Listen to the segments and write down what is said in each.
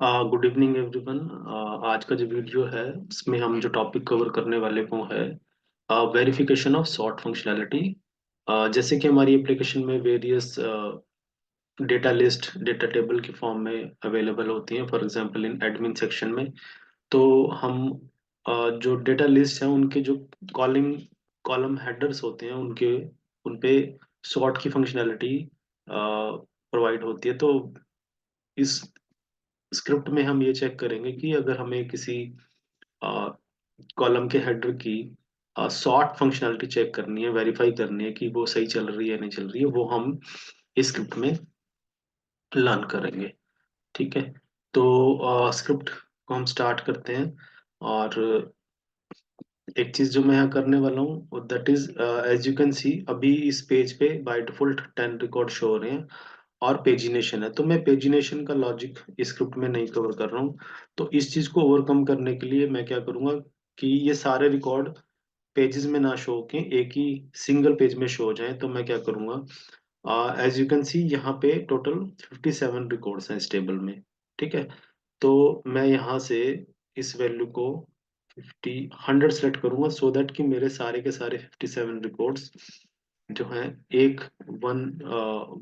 Good evening everyone. आज का जो वीडियो है इसमें हम जो टॉपिक कवर करने वाले वो है वेरिफिकेशन ऑफ सॉर्ट फंक्शनैलिटी। जैसे कि हमारी एप्लीकेशन में various data list data table के फॉर्म में अवेलेबल होती हैं, for example in admin section में। तो हम जो डेटा लिस्ट है उनके जो कॉलिंग कॉलम हेडर्स होते हैं उनके उन पे सॉर्ट की फंक्शनैलिटी प्रोवाइड होती है। तो इस स्क्रिप्ट में हम ये चेक करेंगे कि अगर हमें किसी कॉलम के हेडर की सॉर्ट फंक्शनैलिटी चेक करनी है, वेरीफाई करनी है कि वो सही चल रही है नहीं चल रही है, वो हम इस स्क्रिप्ट में लर्न करेंगे। ठीक है। तो स्क्रिप्ट को हम स्टार्ट करते हैं। और एक चीज जो मैं यहाँ करने वाला हूँ that is, as you can see, अभी इस पेज पे बाय डिफॉल्ट 10 रिकॉर्ड शो हो रहे हैं और पेजिनेशन है। तो मैं पेजिनेशन का लॉजिक इस स्क्रिप्ट में नहीं कवर कर रहा हूँ। तो इस चीज को ओवरकम करने के लिए मैं क्या करूंगा कि ये सारे रिकॉर्ड पेजेस में ना शो के एक ही सिंगल पेज में शो हो जाए। तो मैं क्या करूंगा, एज यू कैन सी यहाँ पे टोटल 57 रिकॉर्ड्स हैं इस टेबल में। ठीक है। तो मैं यहाँ से इस वैल्यू को 100 सेलेक्ट करूंगा सो दैट कि मेरे सारे के सारे 57 रिकॉर्ड्स जो हैं एक वन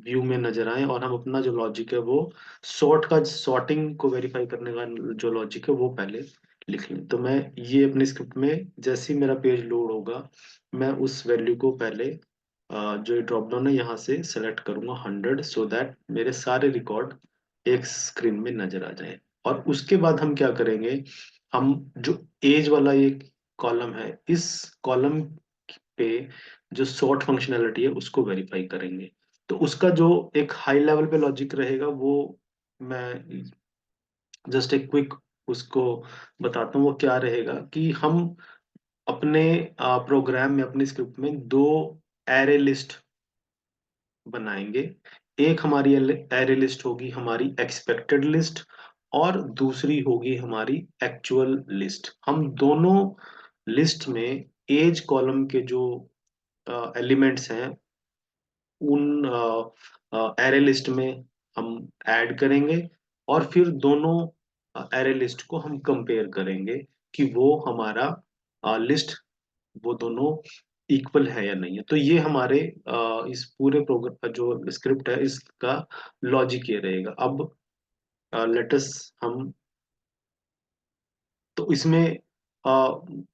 व्यू में नजर आए, और हम अपना जो लॉजिक है वो सॉर्टिंग को वेरीफाई करने का जो लॉजिक है वो पहले लिख लें। तो मैं ये अपने स्क्रिप्ट में जैसे ही मेरा पेज लोड होगा मैं उस वैल्यू को पहले जो ड्रॉप डाउन है यहाँ से सेलेक्ट करूंगा 100, सो दैट मेरे सारे रिकॉर्ड एक स्क्रीन में नजर आ जाए। और उसके बाद हम क्या करेंगे, हम जो एज वाला ये कॉलम है इस कॉलम पे जो सॉर्ट फंक्शनैलिटी है उसको वेरीफाई करेंगे। तो उसका जो एक हाई लेवल पे लॉजिक रहेगा वो मैं जस्ट एक क्विक उसको बताता हूँ। वो क्या रहेगा कि हम अपने प्रोग्राम में अपने स्क्रिप्ट में दो एरे लिस्ट बनाएंगे। एक हमारी एरे लिस्ट होगी हमारी एक्सपेक्टेड लिस्ट, और दूसरी होगी हमारी एक्चुअल लिस्ट। हम दोनों लिस्ट में एज कॉलम के जो एलिमेंट्स हैं उन एरे लिस्ट में हम ऐड करेंगे, और फिर दोनों एरे लिस्ट को हम कंपेयर करेंगे कि वो हमारा लिस्ट वो दोनों इक्वल है या नहीं है। तो ये हमारे इस पूरे प्रोग्राम जो स्क्रिप्ट है इसका लॉजिक ये रहेगा। अब लेटस हम तो इसमें आ,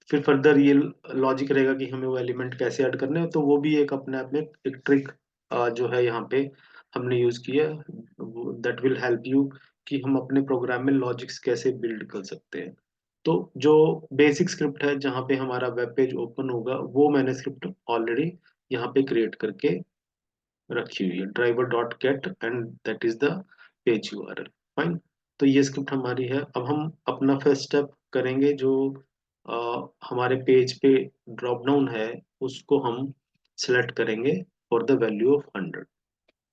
फिर फर्दर ये लॉजिक रहेगा कि हमें वो एलिमेंट कैसे ऐड करने हैं। तो वो भी एक अपने आप में एक ट्रिक जो है यहाँ पे हमने यूज किया, दैट विल हेल्प यू कि हम अपने प्रोग्राम में लॉजिक्स कैसे बिल्ड कर सकते हैं। तो जो बेसिक स्क्रिप्ट है जहाँ पे हमारा वेब पेज ओपन होगा वो मैंने स्क्रिप्ट ऑलरेडी यहाँ पे क्रिएट करके रखी हुई है, driver dot gate and that is the page URL. Fine. तो ये स्क्रिप्ट हमारी है। अब हम अपना फर्स्ट स्टेप करेंगे। जो हमारे पेज पे ड्रॉप डाउन है उसको हम सिलेक्ट करेंगे फॉर द वैल्यू ऑफ 100।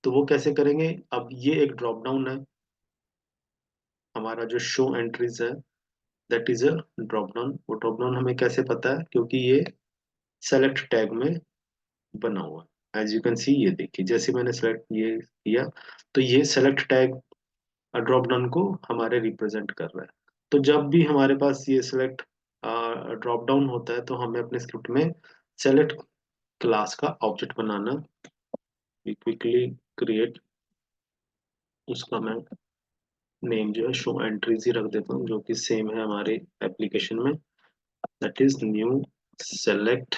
तो वो कैसे करेंगे, अब ये एक ड्रॉप डाउन है हमारा जो शो एंट्रीज है, that is a drop down. वो ड्रॉप डाउन हमें कैसे पता है, क्योंकि ये सेलेक्ट टैग में बना हुआ है। एज यू कैन सी, ये देखिए जैसे मैंने सेलेक्ट ये किया तो ये सेलेक्ट टैग ड्रॉप डाउन को हमारे रिप्रेजेंट कर रहा है। तो जब भी हमारे पास ये सिलेक्ट ड्रॉप डाउन होता है तो हमें अपने स्क्रिप्ट में सेलेक्ट क्लास का ऑब्जेक्ट बनाना। क्विकली क्रिएट, उसका मैं नेम जो है शो एंट्रीज ही रख देता हूँ जो कि सेम है हमारे एप्लीकेशन में, दैट इज न्यू सेलेक्ट।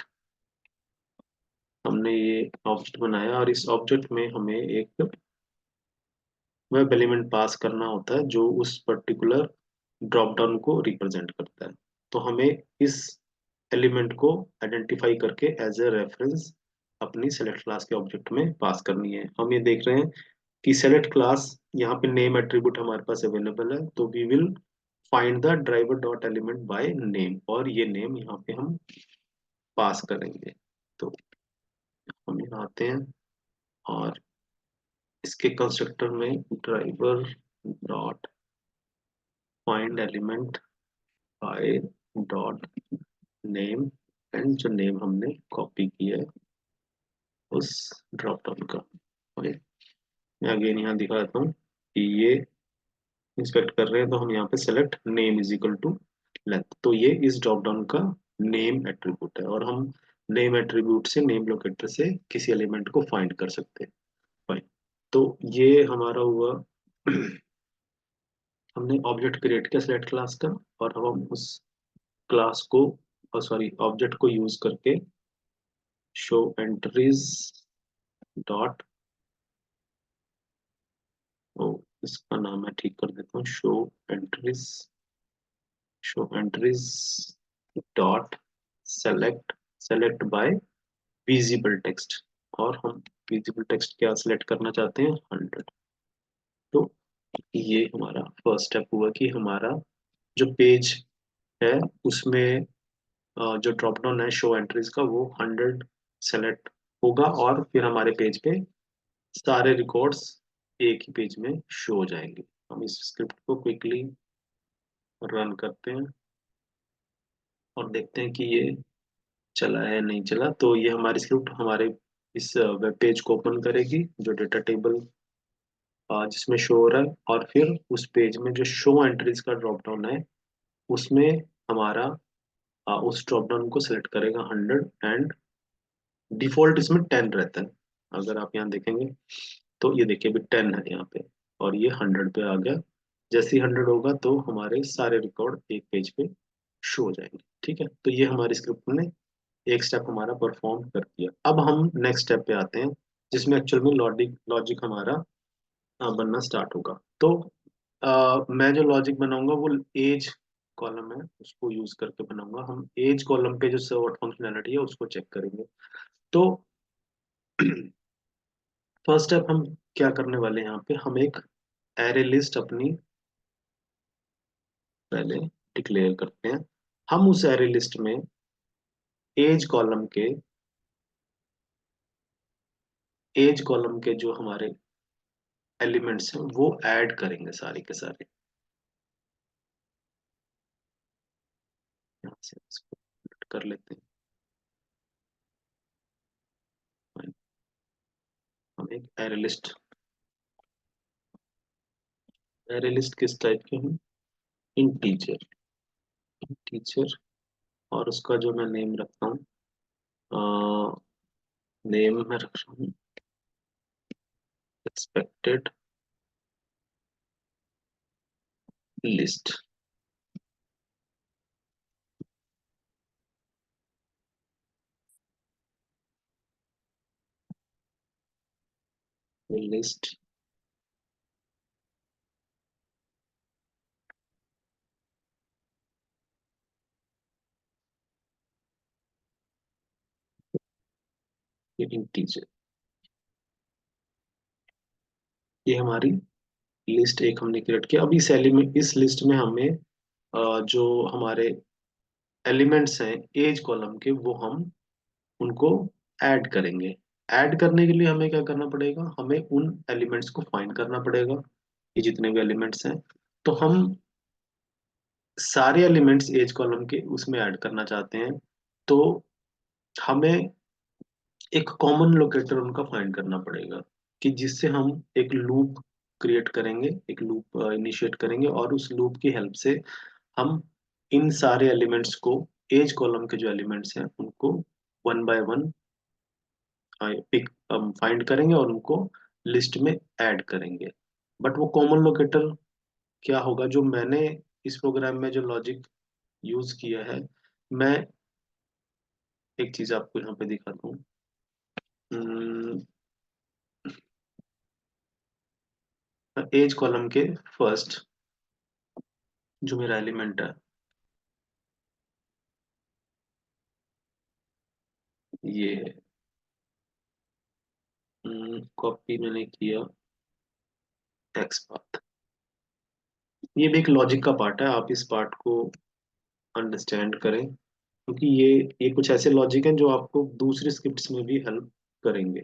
हमने ये ऑब्जेक्ट बनाया और इस ऑब्जेक्ट में हमें एक वेब एलिमेंट पास करना होता है जो उस पर्टिकुलर ड्रॉप डाउन को रिप्रेजेंट करता है। तो हमें इस एलिमेंट को आइडेंटिफाई करके एज ए रेफरेंस अपनी सेलेक्ट क्लास के ऑब्जेक्ट में पास करनी है। हम ये देख रहे हैं कि सेलेक्ट क्लास यहाँ पे नेम एट्रीब्यूट हमारे पास अवेलेबल है, तो we will find the driver dot element by name, और ये नेम यहाँ पे हम पास करेंगे। तो हम यहाँ आते हैं और इसके कंस्ट्रक्टर में driver dot find element by dot name, and जो नेम हमने कॉपी किया है उस ड्रॉप डाउन का। ओके। मैं अगेन यहाँ दिखा देता हूँ कि ये इंस्पेक्ट कर रहे हैं तो हम यहाँ पे select name is equal to length, तो ये इस ड्रॉप डाउन का नेम एट्रीब्यूट है, और हम नेम एट्रीब्यूट से, नेम लोकेटर से किसी एलिमेंट को फाइंड कर सकते हैं। फाइन, तो ये हमारा हुआ हमने ऑब्जेक्ट क्रिएट किया सेलेक्ट क्लास का, और अब हम उस क्लास को, सॉरी, ऑब्जेक्ट को यूज करके शो एंट्रीज डॉट, ओ इसका नाम मैं ठीक कर देता हूँ, entries show entries dot select, select by visible text, और हम विजिबल टेक्स्ट क्या सिलेक्ट करना चाहते हैं, 100। तो ये हमारा फर्स्ट स्टेप हुआ कि हमारा जो पेज है उसमें जो ड्रॉप डाउन है शो एंट्रीज का, वो 100 सेलेक्ट होगा, और फिर हमारे पेज पे सारे रिकॉर्ड्स एक ही पेज में शो हो जाएंगे। हम इस स्क्रिप्ट को क्विकली रन करते हैं और देखते हैं कि ये चला है नहीं चला। तो ये हमारी स्क्रिप्ट हमारे इस वेब पेज को ओपन करेगी, जो डेटा टेबल जिसमें शो हो रहा है, और फिर उस पेज में जो शो एंट्रीज का ड्रॉप डाउन है उसमें हमारा उस ड्रॉप डाउन को सिलेक्ट करेगा 100, एंड डिफॉल्ट इसमें 10 रहता है। अगर आप यहाँ देखेंगे तो ये देखिए अभी 10 है यहाँ पे, और ये 100 पे आ गया। जैसे ही 100 होगा तो हमारे सारे रिकॉर्ड एक पेज पे शो हो जाएंगे। ठीक है, तो ये हमारी स्क्रिप्ट ने एक स्टेप हमारा परफॉर्म कर दिया। अब हम नेक्स्ट स्टेप पे आते हैं, जिसमें एक्चुअल में लॉजिक लॉजिक हमारा बनना स्टार्ट होगा। तो मैं जो लॉजिक बनाऊंगा वो एज कॉलम है उसको यूज करके बनाऊंगा। हम एज कॉलम पे जो सर्वट फंक्शनैलिटी है उसको चेक करेंगे। तो फर्स्ट स्टेप हम क्या करने वाले हैं, यहाँ पे हम एक एरे लिस्ट अपनी पहले डिक्लेयर करते हैं। हम उस एरे लिस्ट में एज कॉलम के एज कॉलम के जो हमारे एलिमेंट्स हैं वो ऐड करेंगे सारे के सारे। यहाँ से इसको कर लेते हैं। हम एक एरे लिस्ट किस टाइप के हैं, इंटीजर, टीचर, और उसका जो मैं नेम रखता हूँ, नेम में रख रहा हूँ एक्सपेक्टेड लिस्ट। लिस्ट इंटीजर, ये हमारी लिस्ट एक हमने क्रिएट किया। अब इस एलिमेंट, इस लिस्ट में हमें जो हमारे एलिमेंट्स हैं एज कॉलम के, वो हम उनको ऐड करेंगे। ऐड करने के लिए हमें क्या करना पड़ेगा, हमें उन एलिमेंट्स को फाइंड करना पड़ेगा, ये जितने भी एलिमेंट्स हैं। तो हम सारे एलिमेंट्स एज कॉलम के उसमें ऐड करना चाहते हैं, तो हमें एक कॉमन लोकेटर उनका फाइंड करना पड़ेगा, कि जिससे हम एक लूप क्रिएट करेंगे, एक लूप इनिशिएट करेंगे, और उस लूप की हेल्प से हम इन सारे एलिमेंट्स को, एज कॉलम के जो एलिमेंट्स हैं उनको one by one pick find करेंगे और उनको लिस्ट में ऐड करेंगे। बट वो कॉमन लोकेटर क्या होगा, जो मैंने इस प्रोग्राम में जो लॉजिक यूज किया है, मैं एक चीज आपको यहाँ पे दिखाता हूँ। एज कॉलम के फर्स्ट जो मेरा एलिमेंट है, ये कॉपी मैंने किया टेक्स्ट पाथ। ये भी एक लॉजिक का पार्ट है, आप इस पार्ट को अंडरस्टैंड करें, क्योंकि ये कुछ ऐसे लॉजिक हैं जो आपको दूसरी स्क्रिप्ट्स में भी हेल्प करेंगे।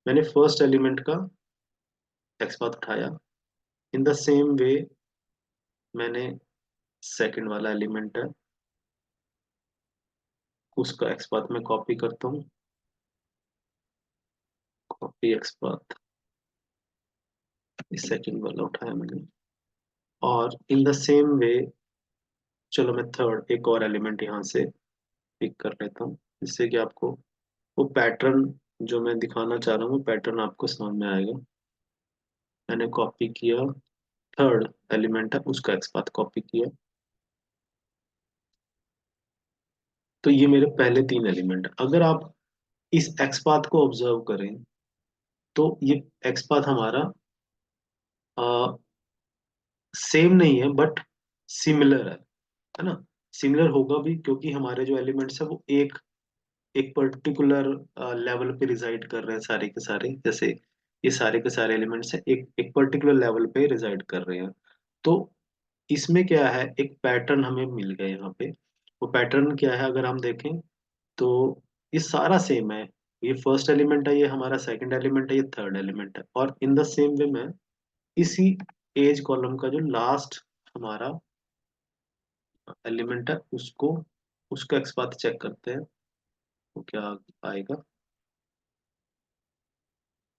मैंने फर्स्ट एलिमेंट का टेक्स्ट पाथ उठाया, इन द सेम वे मैंने सेकंड वाला एलिमेंट है उसका एक्स पाथ में कॉपी करता हूँ, कॉपी एक्स पाथ, इस सेकंड वाला उठाया मैंने, और इन द सेम वे, चलो मैं थर्ड एक और एलिमेंट यहाँ से पिक कर लेता हूँ, जिससे कि आपको वो पैटर्न जो मैं दिखाना चाह रहा हूँ वो पैटर्न आपको समझ में आएगा। मैंने कॉपी किया, थर्ड एलिमेंट है उसका एक्सपाथ कॉपी किया। तो ये मेरे पहले तीन एलिमेंट है। अगर आप इस एक्सपाथ को ऑब्जर्व करें तो ये एक्सपाथ हमारा सेम नहीं है बट सिमिलर है ना। सिमिलर होगा भी क्योंकि हमारे जो एलिमेंट्स है वो एक पर्टिकुलर लेवल पे रिजाइड कर रहे हैं सारे के सारे। जैसे ये सारे के सारे एलिमेंट्स हैं एक एक पर्टिकुलर लेवल पे रिजाइड कर रहे हैं। तो इसमें क्या है, एक पैटर्न हमें मिल गया यहाँ पे। वो पैटर्न क्या है अगर हम देखें तो ये सारा सेम है। ये फर्स्ट एलिमेंट है, ये हमारा सेकंड एलिमेंट है, ये थर्ड एलिमेंट है। और इन द सेम वे में इसी एज कॉलम का जो लास्ट हमारा एलिमेंट है उसको उसका एक्सपाथ चेक करते हैं वो क्या आएगा।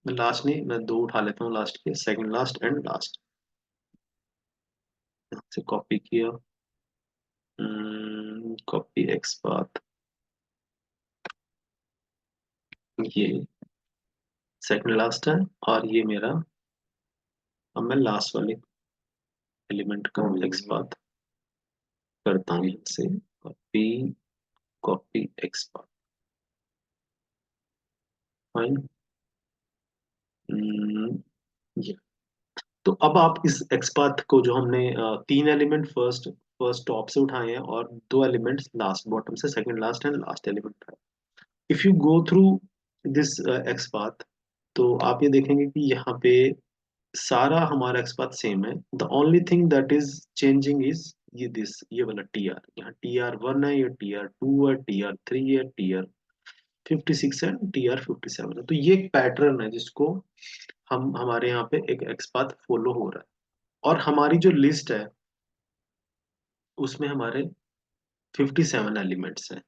मैं लास्ट नहीं, मैं दो उठा लेता हूँ लास्ट के, सेकंड लास्ट एंड लास्ट। यहाँ से कॉपी किया, कॉपी एक्सपाथ, ये सेकंड लास्ट है। और ये मेरा, अब मैं लास्ट वाले एलिमेंट का एक्सपाथ करता हूँ यहाँ से कॉपी, कॉपी एक्सपाथ, फाइन। ये, तो अब आप इस एक्सपाथ को जो हमने तीन एलिमेंट फर्स्ट फर्स्ट टॉप से उठाए हैं और दो एलिमेंट्स लास्ट बॉटम से, second last and last element है। If you go through this XPath तो आप ये देखेंगे कि यहाँ पे सारा हमारा एक्सपाथ सेम है। The only thing that is changing is ये वाला टी आर। यहाँ TR1 है, ये TR2 है, TR3 है, TR56 है, TR57 है। तो ये एक पैटर्न है जिसको हम हमारे यहाँ पे एक एक्सपाथ फॉलो हो रहा है। और हमारी जो लिस्ट है उसमें हमारे 57 एलिमेंट्स हैं।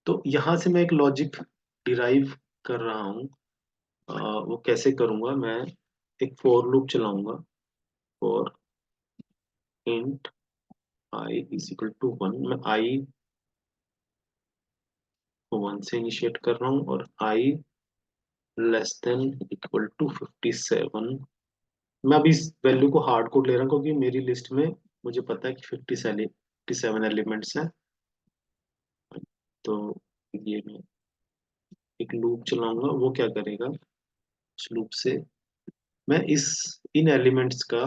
तो यहाँ से मैं एक लॉजिक डिराइव कर रहा हूँ। वो कैसे करूँगा, मैं एक फॉर लूप चलाऊंगा। For int I is equal to one, मैं आई को वन से इनिशिएट कर रहा हूँ और आई लेस देन इक्वल टू 57। मैं अभी इस वैल्यू को हार्ड कोड ले रहा हूँ क्योंकि मेरी लिस्ट में मुझे पता है कि 57 एलिमेंट्स हैं। तो ये मैं एक लूप चलाऊंगा, वो क्या करेगा, उस लूप से मैं इस इन एलिमेंट्स का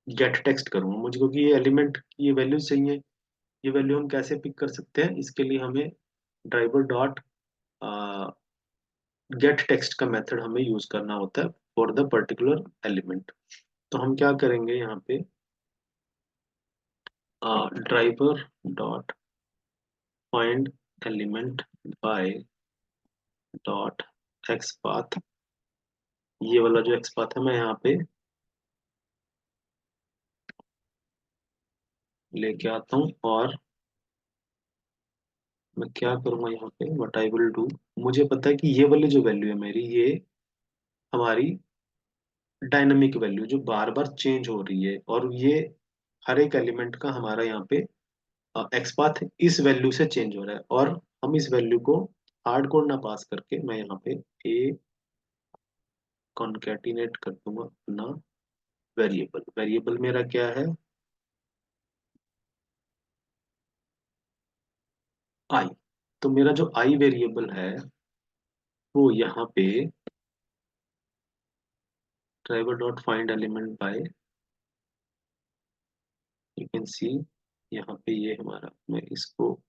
गेट टेक्स्ट करूंगा मुझे, क्योंकि ये एलिमेंट की ये वैल्यू चाहिए। ये वैल्यू हम कैसे पिक कर सकते हैं, इसके लिए हमें ड्राइवर डॉट गेट टेक्स्ट का मेथड हमें यूज करना होता है फॉर द पर्टिकुलर एलिमेंट। तो हम क्या करेंगे यहाँ पे, driver dot find element by dot XPath. ये वाला जो एक्सपाथ है मैं यहाँ पे लेके आता हूँ। और मैं क्या करूँगा यहाँ पे, व्हाट आई विल डू, मुझे पता है कि ये वाली जो वैल्यू है मेरी, ये हमारी डायनामिक वैल्यू जो बार बार चेंज हो रही है। और ये हर एक एलिमेंट का हमारा यहाँ पे एक्सपाथ इस वैल्यू से चेंज हो रहा है। और हम इस वैल्यू को हार्ड कोड ना पास करके मैं यहाँ पे ए कॉन्केटिनेट कर दूंगा अपना वेरिएबल। वेरिएबल मेरा क्या है, आई। तो मेरा जो आई वेरिएबल है वो यहाँ पे driver dot find element by, you can सी यहाँ पे ये हमारा, मैं इसको,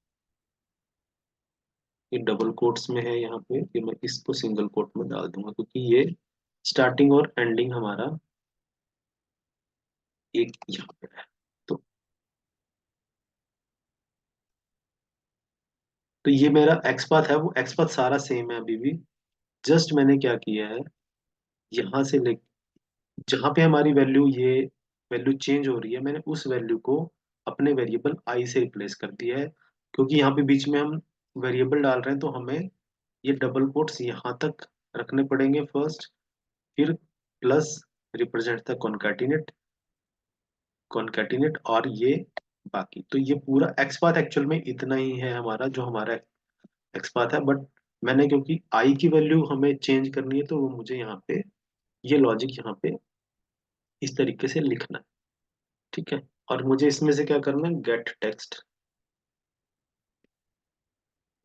ये डबल कोट्स में है यहाँ पे, कि मैं इसको सिंगल कोट में डाल दूंगा क्योंकि ये स्टार्टिंग और एंडिंग हमारा एक यहाँ पे है। तो तो ये मेरा एक्सपाथ है, वो एक्सपाथ सारा सेम है अभी भी। जस्ट मैंने क्या किया है, यहाँ से ले जहाँ पे हमारी वैल्यू ये वैल्यू चेंज हो रही है, मैंने उस वैल्यू को अपने वेरिएबल आई से रिप्लेस कर दिया है। क्योंकि यहाँ पे बीच में हम वेरिएबल डाल रहे हैं तो हमें ये डबल कोट्स यहाँ तक रखने पड़ेंगे फर्स्ट, फिर plus represent the concatenate, concatenate, और ये बाकी। तो ये पूरा एक्स पाथ एक्चुअल में इतना ही है हमारा, जो हमारा एक्स पाथ है। बट मैंने, क्योंकि आई की वैल्यू हमें चेंज करनी है, तो वो मुझे यहाँ पे ये लॉजिक यहाँ पे इस तरीके से लिखना है। ठीक है। और मुझे इसमें से क्या करना है, गेट टेक्स्ट,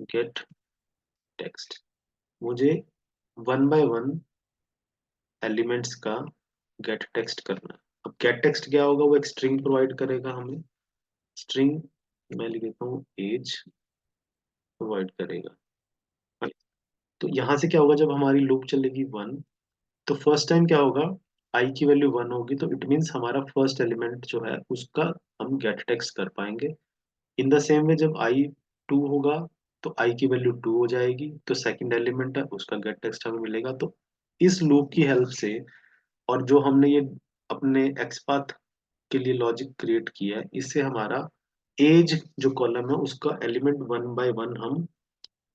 गेट टेक्स्ट, मुझे वन बाय वन एलिमेंट्स का गेट टेक्स्ट करना है। अब गेट टेक्स्ट क्या होगा, वो एक स्ट्रिंग प्रोवाइड करेगा हमें। स्ट्रिंग मैं लिख देता हूँ एज प्रोवाइड करेगा। तो यहाँ से क्या होगा, जब हमारी लूप चलेगी वन, तो फर्स्ट टाइम क्या होगा, आई की वैल्यू वन होगी, तो इट मीन्स हमारा फर्स्ट एलिमेंट जो है उसका हम गेट टेक्स्ट कर पाएंगे। इन द सेम वे जब आई टू होगा, तो आई की वैल्यू टू हो जाएगी, तो सेकंड एलिमेंट है उसका गेट टेक्स्ट हमें मिलेगा। तो इस लूप की हेल्प से, और जो हमने ये अपने एक्सपाथ के लिए लॉजिक क्रिएट किया है, इससे हमारा एज जो कॉलम है उसका एलिमेंट वन बाय वन हम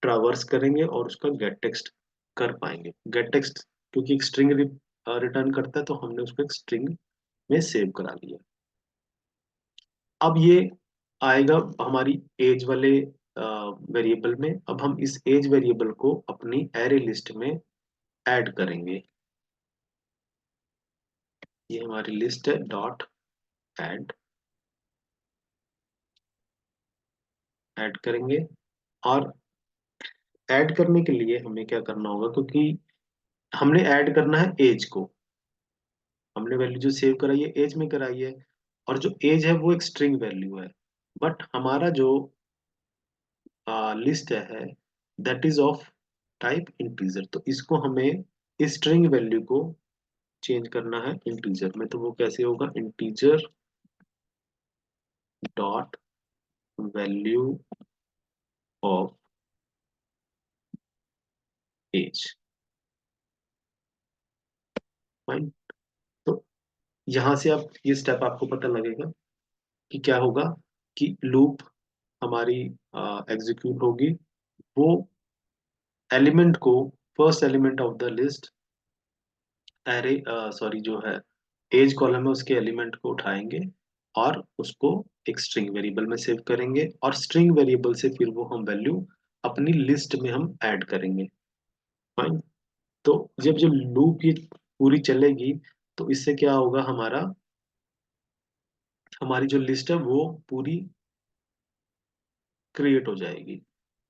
ट्रावर्स करेंगे और उसका गेट टेक्स्ट कर पाएंगे। गेट टेक्स्ट क्योंकि एक स्ट्रिंग रिटर्न करता है, तो हमने उसको एक स्ट्रिंग में सेव करा लिया। अब ये आएगा हमारी एज वाले वेरिएबल में। अब हम इस एज वेरिएबल को अपनी एरे लिस्ट में ऐड करेंगे। ये हमारी लिस्ट है, डॉट ऐड, ऐड करेंगे। और ऐड करने के लिए हमें क्या करना होगा, क्योंकि हमने ऐड करना है एज को, हमने वैल्यू जो सेव कराई है एज में कराई है, और जो एज है वो एक स्ट्रिंग वैल्यू है। बट हमारा जो लिस्ट है that is of type integer, तो इसको हमें स्ट्रिंग वैल्यू को चेंज करना है इंटीजर में। तो वो कैसे होगा, integer dot value of age. Fine. तो यहाँ से आप ये स्टेप आपको पता लगेगा कि क्या होगा, कि लूप हमारी एग्जीक्यूट होगी। वो एलिमेंट को, first element of the list array, sorry जो है एज कॉलम है उसके एलिमेंट को उठाएंगे और उसको एक स्ट्रिंग वेरिएबल में सेव करेंगे, और स्ट्रिंग वेरिएबल से फिर वो हम वैल्यू अपनी लिस्ट में हम ऐड करेंगे। फाइन। तो जब जब लूप ये पूरी चलेगी, तो इससे क्या होगा, हमारा हमारी जो लिस्ट है वो पूरी क्रिएट हो जाएगी।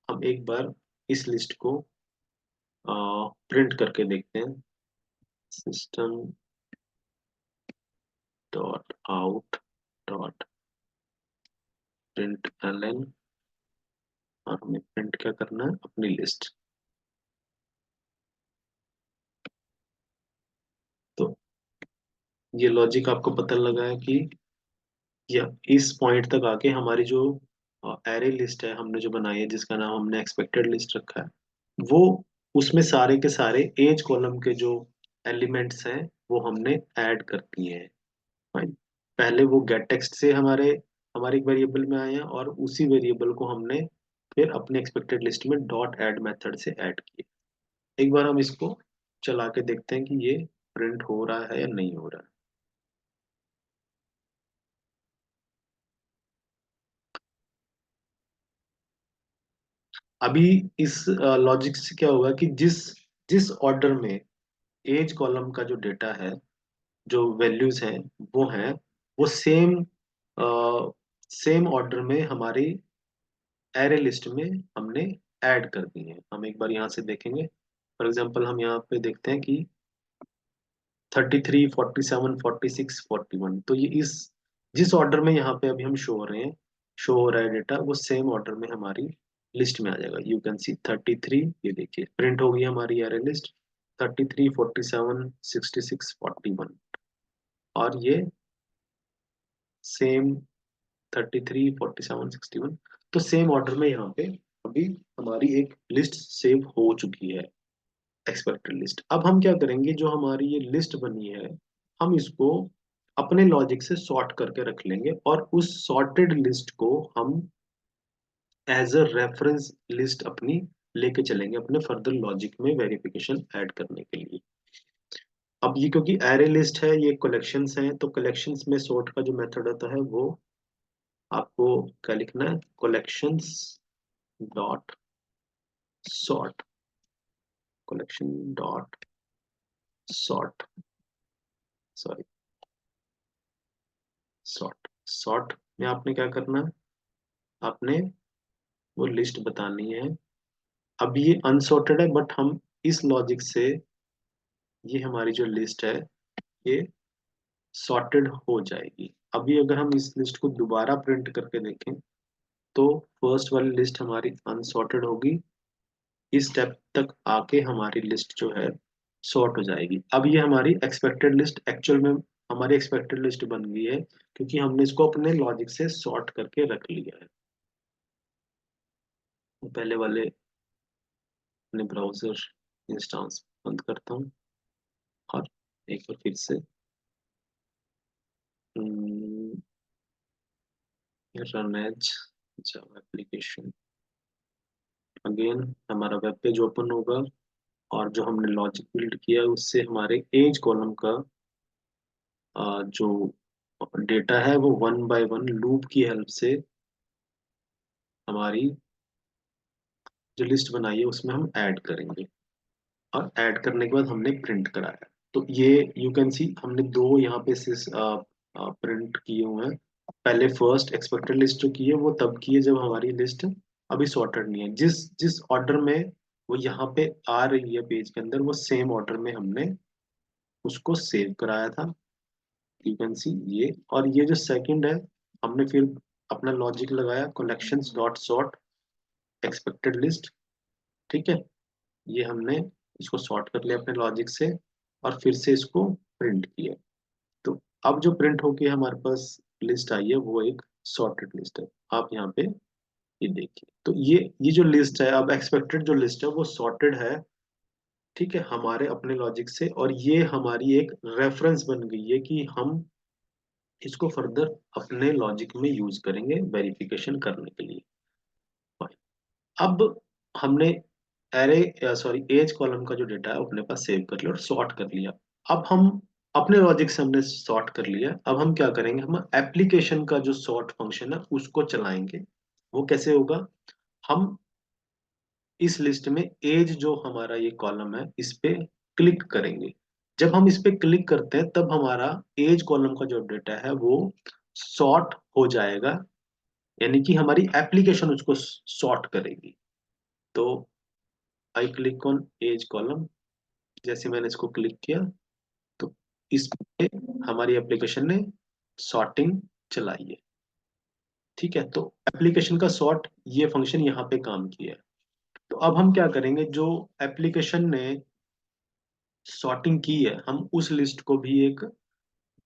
हम एक बार इस लिस्ट को प्रिंट करके देखते हैं। System dot out dot print ln, और हमें प्रिंट क्या करना है, अपनी लिस्ट। तो ये लॉजिक आपको पता लगा है कि या इस पॉइंट तक आके हमारी जो एरे लिस्ट है हमने जो बनाई है, जिसका नाम हमने एक्सपेक्टेड लिस्ट रखा है, वो उसमें सारे के सारे एज कॉलम के जो एलिमेंट्स हैं वो हमने ऐड कर दिए हैं। Fine। पहले वो गेट टेक्स्ट से हमारे एक वेरिएबल में आए हैं, और उसी वेरिएबल को हमने फिर अपने एक्सपेक्टेड लिस्ट में डॉट ऐड मेथड से ऐड किए। एक बार हम इसको चला के देखते हैं कि ये प्रिंट हो रहा है या नहीं हो रहा है। अभी इस लॉजिक से क्या होगा कि जिस जिस ऑर्डर में एज कॉलम का जो डेटा है, जो वैल्यूज हैं वो हैं, वो सेम ऑर्डर में हमारी एरे लिस्ट में हमने ऐड कर दी है। हम एक बार यहाँ से देखेंगे। फॉर एग्जांपल हम यहाँ पे देखते हैं कि 33, 47, 46, 41, तो ये इस जिस ऑर्डर में यहाँ पे अभी हम शो हो रहे हैं, शो हो रहा है डेटा, वो सेम ऑर्डर में हमारी लिस्ट में आ जाएगा। यू कैन सी 33, ये देखिए प्रिंट हो गई हमारी एरे लिस्ट, 33, 47, 66, 41, और ये सेम 33, 47, 61। तो सेम ऑर्डर में यहाँ पे अभी हमारी एक लिस्ट सेव हो चुकी है, एक्सपेक्टेड लिस्ट। अब हम क्या करेंगे, जो हमारी ये लिस्ट बनी है, हम इसको अपने लॉजिक से सॉर्ट करके रख लेंगे, और उस सॉर्टेड लिस्ट को हम एज अ रेफरेंस लिस्ट अपनी लेके चलेंगे अपने फर्दर लॉजिक में वेरिफिकेशन ऐड करने के लिए। अब ये क्योंकि एरे लिस्ट है, ये कलेक्शंस हैं, तो कलेक्शंस में सॉर्ट का जो मेथड होता है वो आपको क्या लिखना है, collections dot sort, collection dot sort, sorry, sort. Sort में आपने क्या करना है, आपने वो लिस्ट बतानी है। अब ये अनसॉर्टेड है, बट हम इस लॉजिक से ये हमारी जो लिस्ट है ये सॉर्टेड हो जाएगी। अभी अगर हम इस लिस्ट को दोबारा प्रिंट करके देखें तो फर्स्ट वाली लिस्ट हमारी अनसॉर्टेड होगी, इस स्टेप तक आके हमारी लिस्ट जो है सॉर्ट हो जाएगी। अब ये हमारी एक्सपेक्टेड लिस्ट एक्चुअल में हमारी एक्सपेक्टेड लिस्ट बन गई है, क्योंकि हमने इसको अपने लॉजिक से सॉर्ट करके रख लिया है। पहले वाले अपने ब्राउजर इंस्टेंस बंद करता हूँ और एक बार फिर से run as Java application, again हमारा वेब पेज ओपन होगा, और जो हमने लॉजिक बिल्ड किया है उससे हमारे एज कॉलम का जो डेटा है वो वन बाय वन लूप की हेल्प से हमारी जो लिस्ट बनाई है उसमें हम ऐड करेंगे, और ऐड करने के बाद हमने प्रिंट कराया। तो ये यू कैन सी हमने दो यहाँ पे प्रिंट किए हुए हैं। पहले फर्स्ट एक्सपेक्टेड लिस्ट जो की है वो तब की है जब हमारी लिस्ट अभी सॉर्टेड नहीं है, जिस जिस ऑर्डर में वो यहाँ पे आ रही है पेज के अंदर, वो सेम ऑर्डर में हमने उसको सेव कराया था। यू कैन सी ये, और ये जो सेकंड है हमने फिर अपना लॉजिक लगाया collections dot sort expected list, ठीक है। ये हमने इसको सॉर्ट कर लिया अपने लॉजिक से, और फिर से इसको प्रिंट किया। तो अब जो प्रिंट होके हमारे पास लिस्ट आई है वो एक सॉर्टेड लिस्ट है। आप यहाँ पे ये देखिए, तो ये जो लिस्ट है, अब एक्सपेक्टेड जो लिस्ट है वो सॉर्टेड है, ठीक है, हमारे अपने लॉजिक से, और ये हमारी एक रेफरेंस बन गई है कि हम इसको फर्दर अपने लॉजिक में यूज करेंगे वेरिफिकेशन करने के लिए। अब हमने एरे सॉरी एज कॉलम का जो डेटा है वो अपने पास सेव कर लिया और सॉर्ट कर लिया। अब हम अपने लॉजिक से हमने सॉर्ट कर लिया, अब हम क्या करेंगे, हम एप्लीकेशन का जो सॉर्ट फंक्शन है उसको चलाएंगे। वो कैसे होगा, हम इस लिस्ट में एज जो हमारा ये कॉलम है इस पे क्लिक करेंगे। जब हम इस पे क्लिक करते हैं तब हमारा एज कॉलम का जो डेटा है वो सॉर्ट हो जाएगा, यानी कि हमारी एप्लीकेशन उसको सॉर्ट करेगी। तो I click on age column, जैसे मैंने इसको क्लिक किया तो इस पे हमारी एप्लीकेशन ने सॉर्टिंग चलाई है, ठीक है। तो एप्लीकेशन का सॉर्ट ये फंक्शन यहाँ पे काम किया है। तो अब हम क्या करेंगे, जो एप्लीकेशन ने सॉर्टिंग की है हम उस लिस्ट को भी एक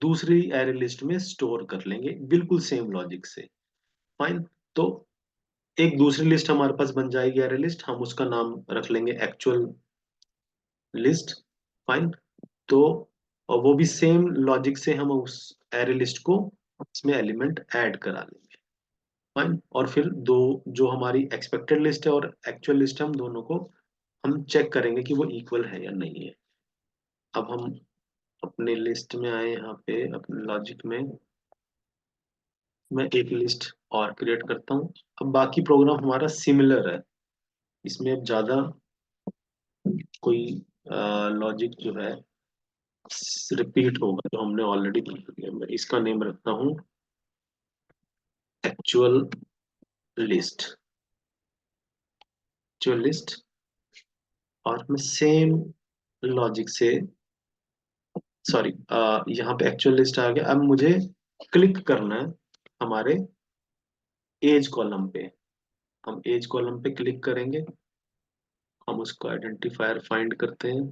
दूसरी एरे लिस्ट में स्टोर कर लेंगे, बिल्कुल सेम लॉजिक से। फाइन। तो एक दूसरी लिस्ट हमारे पास बन जाएगी एरे लिस्ट, हम उसका नाम रख लेंगे एक्चुअल लिस्ट। फाइन। तो और वो भी सेम लॉजिक से हम उस एरे लिस्ट को इसमें एलिमेंट ऐड करा लेंगे। फाइन। और फिर दो जो हमारी एक्सपेक्टेड लिस्ट है और एक्चुअल लिस्ट है, हम दोनों को हम चेक करेंगे कि वो इक्वल है या नहीं है। अब हम अपने लिस्ट में आए, यहाँ पे अपने लॉजिक में मैं एक लिस्ट और क्रिएट करता हूँ। अब बाकी प्रोग्राम हमारा सिमिलर है, इसमें अब ज्यादा कोई लॉजिक जो है रिपीट होगा जो हमने ऑलरेडी बना दिया। मैं इसका नेम रखता हूँ एक्चुअल लिस्ट, एक्चुअल लिस्ट, और मैं सेम लॉजिक से सॉरी यहाँ पे एक्चुअल लिस्ट आ गया। अब मुझे क्लिक करना है हमारे एज कॉलम पे, हम एज कॉलम पे क्लिक करेंगे, हम उसको आइडेंटिफायर फाइंड करते हैं।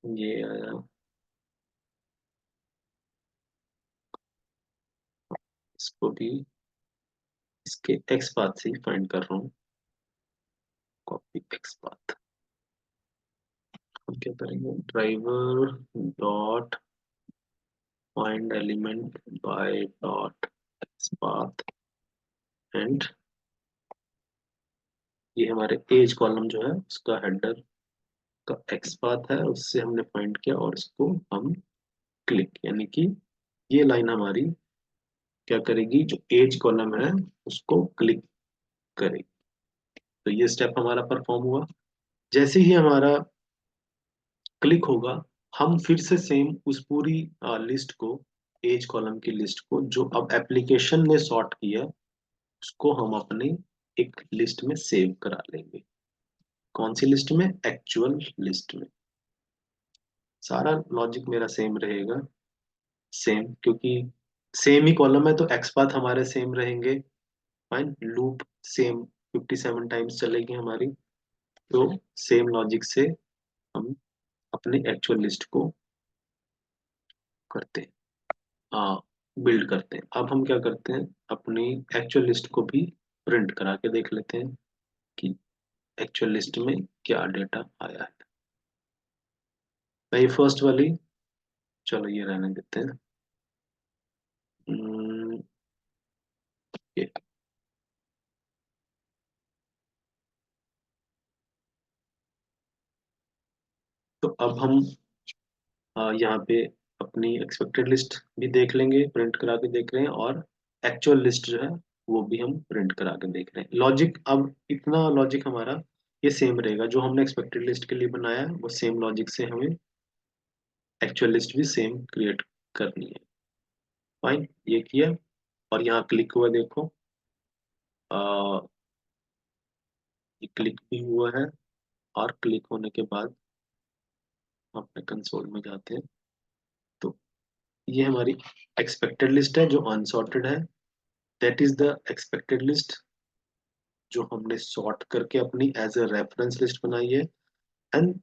ये आया, इसको भी इसके एक्स पाथ से ही फाइंड कर रहा हूँ, कॉपी एक्स पाथ। हम क्या करेंगे, driver dot find element by dot, path and ये हमारे एज कॉलम जो है उसका हेडर का एक्स पाथ है, उससे हमने फाइंड किया और इसको हम क्लिक, यानी कि ये लाइन हमारी क्या करेगी, जो एज कॉलम है उसको क्लिक करेगी। तो ये स्टेप हमारा परफॉर्म हुआ। जैसे ही हमारा क्लिक होगा, हम फिर से सेम उस पूरी लिस्ट को, एज कॉलम की लिस्ट को जो अब एप्लीकेशन ने सॉर्ट किया, उसको हम अपनी एक लिस्ट में सेव करा लेंगे। कौन सी लिस्ट में? एक्चुअल लिस्ट में। सारा लॉजिक मेरा सेम रहेगा, सेम, क्योंकि सेम ही कॉलम है तो एक्स पाथ हमारे सेम रहेंगे। फाइन, लूप सेम 57 टाइम्स चलेगी हमारी। तो सेम लॉजिक से हम अपनी एक्चुअल लिस्ट को करते हैं, हाँ, बिल्ड करते हैं। अब हम क्या करते हैं, अपनी एक्चुअल लिस्ट को भी प्रिंट करा के देख लेते हैं कि एक्चुअल लिस्ट में क्या डेटा आया है। नहीं, फर्स्ट वाली, चलो ये रहने देते हैं। हम्म, ये तो अब हम यहाँ पे अपनी एक्सपेक्टेड लिस्ट भी देख लेंगे, प्रिंट करा के देख रहे हैं, और एक्चुअल लिस्ट जो है वो भी हम प्रिंट करा के देख रहे हैं। लॉजिक, अब इतना लॉजिक हमारा ये सेम रहेगा, जो हमने एक्सपेक्टेड लिस्ट के लिए बनाया है वो सेम लॉजिक से हमें एक्चुअल लिस्ट भी सेम क्रिएट करनी है। फाइन, ये किया, और यहाँ क्लिक हुआ, देखो ये क्लिक भी हुआ है। और क्लिक होने के बाद हम अपने कंसोल में जाते हैं, तो ये हमारी एक्सपेक्टेड लिस्ट है जो अनसॉर्टेड है। That is the expected list जो हमने सॉर्ट करके अपनी एज अ रेफरेंस लिस्ट बनाई है। एंड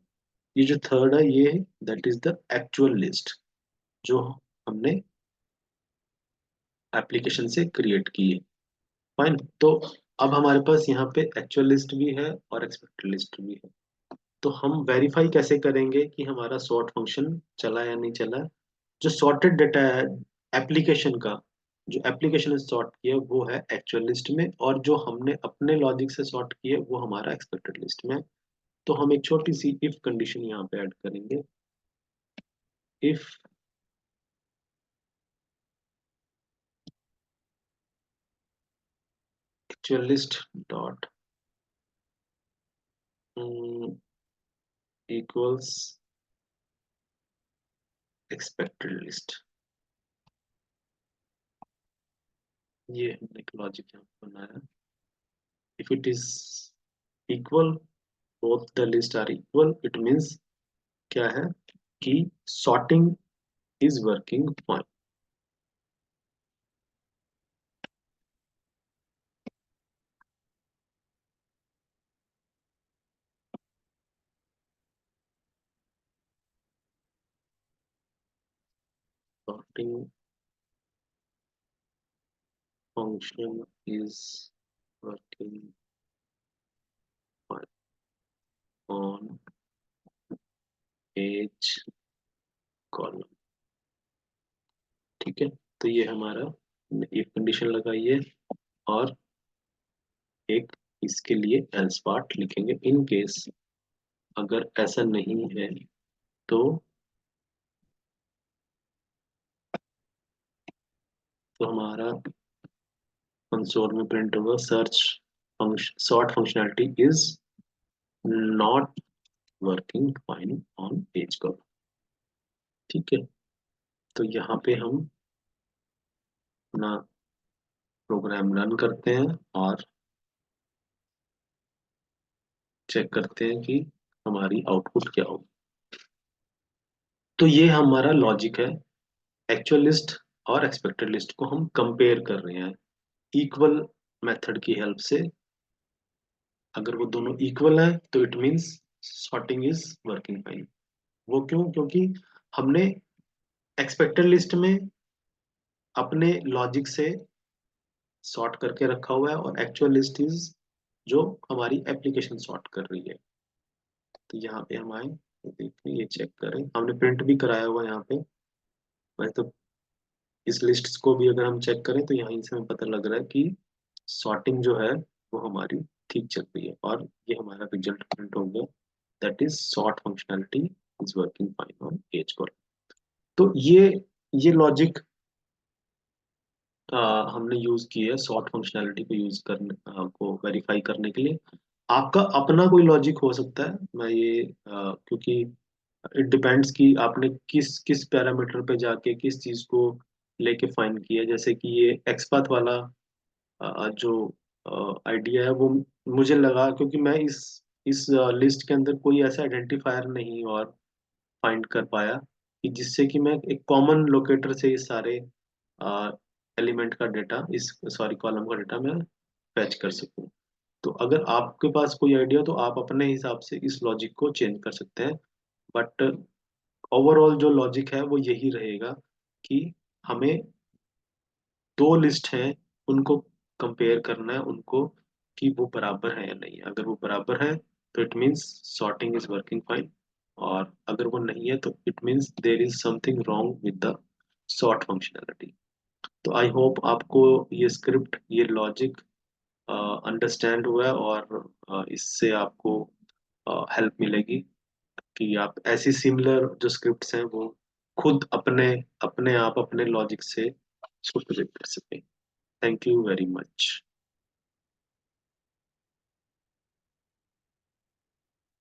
ये जो थर्ड है, ये that is the actual list जो हमने एप्लीकेशन से क्रिएट की है। फाइन, तो अब हमारे पास यहाँ पे एक्चुअल लिस्ट भी है और एक्सपेक्टेड लिस्ट भी है। तो हम वेरीफाई कैसे करेंगे कि हमारा सॉर्ट फंक्शन चला या नहीं चला? जो सॉर्टेड डेटा है एप्लीकेशन का, जो एप्लीकेशन ने सॉर्ट किया वो है एक्चुअल लिस्ट में, और जो हमने अपने लॉजिक से सॉर्ट किया वो हमारा एक्सपेक्टेड लिस्ट में। तो हम एक छोटी सी इफ कंडीशन यहाँ पे ऐड करेंगे। If actual list dot equals expected list, ये हमने एक लॉजिक यहाँ पे बनाया। If it is equal, both the list are equal, it means क्या है कि सॉर्टिंग इज वर्किंग फाइन। सॉर्टिंग function is working fine on each column। ठीक है, तो ये हमारा एक कंडीशन लगाइए, और एक इसके लिए एल्स पार्ट लिखेंगे। इन केस अगर ऐसा नहीं है तो हमारा कंसोल में प्रिंट होगा search function sort functionality is not working fine on page column. ठीक है, तो यहाँ पे हम अपना प्रोग्राम रन करते हैं और चेक करते हैं कि हमारी आउटपुट क्या होगी। तो ये हमारा लॉजिक है, एक्चुअल लिस्ट और एक्सपेक्टेड लिस्ट को हम कंपेयर कर रहे हैं इक्वल मेथड की हेल्प से। अगर वो दोनों इक्वल है तो it means sorting is working fine. वो क्यों? क्योंकि हमने एक्सपेक्टेड लिस्ट में अपने लॉजिक से सॉर्ट करके रखा हुआ है, और एक्चुअल लिस्ट इज जो हमारी एप्लीकेशन सॉर्ट कर रही है। तो यहाँ पे हम आए, तो देखिए ये चेक करें, हमने प्रिंट भी कराया हुआ है यहाँ पे। वैसे तो इस लिस्ट को भी अगर हम चेक करें तो यहाँ से हमें पता लग रहा है कि सॉर्टिंग जो है वो हमारी ठीक चल रही है, और ये हमारा रिजल्ट प्रिंट हो गया, that is sort functionality is working fine on age column. तो ये लॉजिक हमने यूज की है सॉर्ट फंक्शनैलिटी को यूज करने को वेरीफाई करने के लिए। आपका अपना कोई लॉजिक हो सकता है, मैं ये क्योंकि इट डिपेंड्स कि आपने किस किस पैरामीटर पे जाके किस चीज को लेके फाइन किया है। जैसे कि ये एक्सपाथ वाला जो आइडिया है वो मुझे लगा, क्योंकि मैं इस लिस्ट के अंदर कोई ऐसा आइडेंटिफायर नहीं और फाइंड कर पाया कि जिससे कि मैं एक कॉमन लोकेटर से इस सारे एलिमेंट का डेटा, इस सॉरी कॉलम का डेटा मैं फैच कर सकूं। तो अगर आपके पास कोई आइडिया तो आप अपने हिसाब से इस लॉजिक को चेंज कर सकते हैं, बट ओवरऑल जो लॉजिक है वो यही रहेगा कि हमें दो लिस्ट हैं, उनको कंपेयर करना है उनको, कि वो बराबर है या नहीं। अगर वो बराबर है तो it means sorting is working fine, और अगर वो नहीं है तो it means there is something wrong with the sort functionality. तो आई होप आपको ये स्क्रिप्ट, ये लॉजिक अंडरस्टैंड हुआ है, और इससे आपको हेल्प मिलेगी कि आप ऐसी सिमिलर जो स्क्रिप्ट्स हैं वो खुद अपने अपने आप अपने लॉजिक से उसको प्रेजेंट कर सकें। Thank you very much.